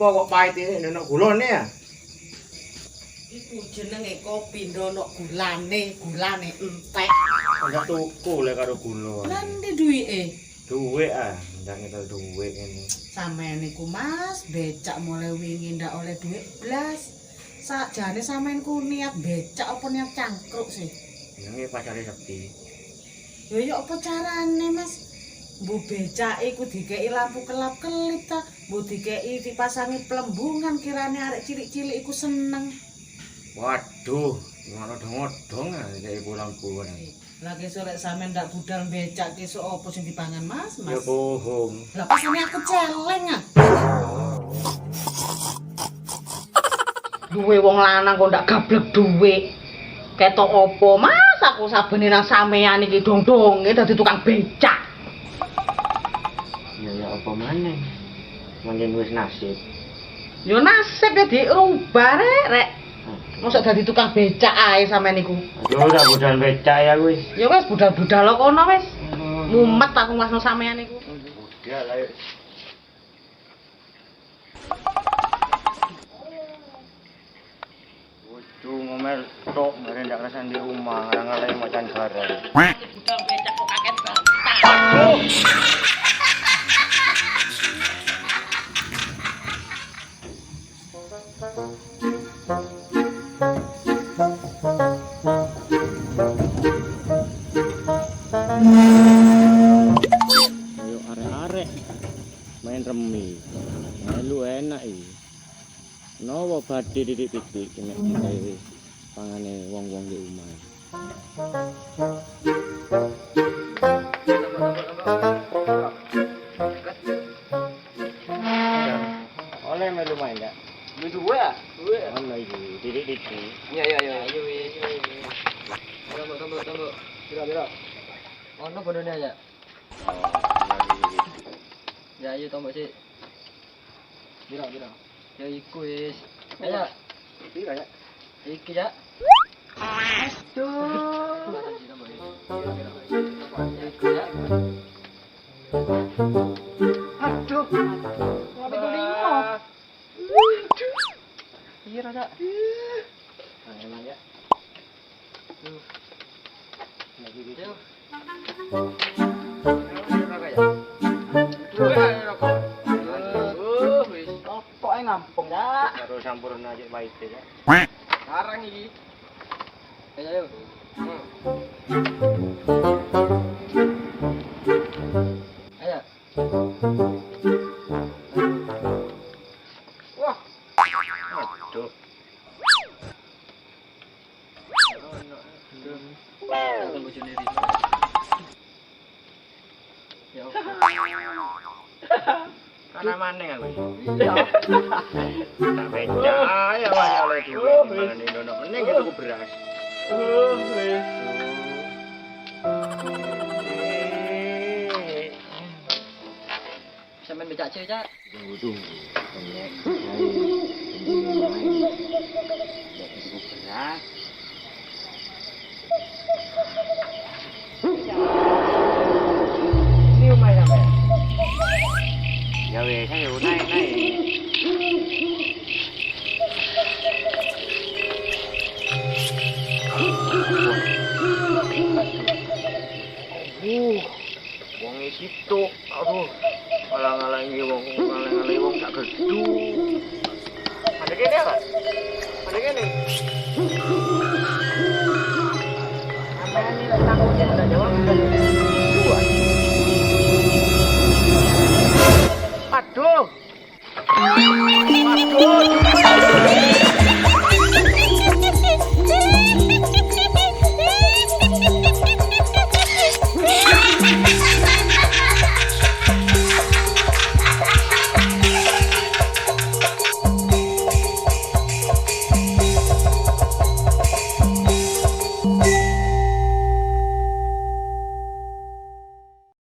Apa kok pahit ini ono gulane ya? Iku jenenge kopi ndono gulane entek. Ora tuku lek karo gula. Lah ndi duwike? Duwe ah, ndang nyetel duwe ngene. Sampeyan niku Mas, becak mulai wingi ndak oleh duit blas. Sakjane sampeyan ku niat becak apa niat cangkruk sih? Jenenge pacare sepi. Ya apa carane Mas? Mbu becake iku dikeki lampu kelap-kelip ta, mbu dikeki dipasangi pelembungan kirane arek cilik-cilik iku seneng. Waduh, ngono dong-dong kayak pulang-pulang. Lah kesuk lek sampean ndak budal becak kesuk apa sing dipangan Mas? Ya bohong. Lah pasane aku celeng ah. Duwe wong lanang kok ndak gablek duwe. Ketok opo Mas aku sabene nang sampean iki dong-donge dadi tukang becak. Ya apa maneh? Mungkin wis nasib. Yo nasib ya dirubah rek. Mosok dadi tukang becak ae sampean niku. Aduh, udah budal becak ya wis. Ya wis budal-budal kono wis. Mumet aku masno sampean niku. Budal ayo. Waduh, ngomel tok bareng ndak rasan di rumah, ngalih macan bareng. Budal becak kok kaget banget. Ayo arek-arek main remi. Melu enak iki. Nowo badhe titik-titik nek gawe pangane wong-wong di omah. Oleh melu main enggak? Dua ya? Dua. Ono iki titik-titik. Iya. Ayo. Tunggu. Bira. Ono bodone aja. Ya ayo tombok sih. Bira. Ya iku wis. Ayo. Bira ya. Iki ya. Aduh. Iku ya. Aduh. Ngopi kulino. Iya Raja. Nah, ya. Lagi gitu. Ayo. Kok ngampung ya? Karo sampurna aja baik ya. Sekarang iki. Ayo. Ayo. Wah. Aduh. Tunggu sendiri. Ya. Karena mana aku? Iya. Tak beca ya wae oleh duit mana ndono meneng gitu ku beras. Wis. Sampeyan becak cewek, Cak. Tunggu. Beras. Ini umai sampe. Ya wes, ayo naik. Wong situ, aduh, ngalang-ngalangi wong tak gedu. Ada kene apa? Ada kene.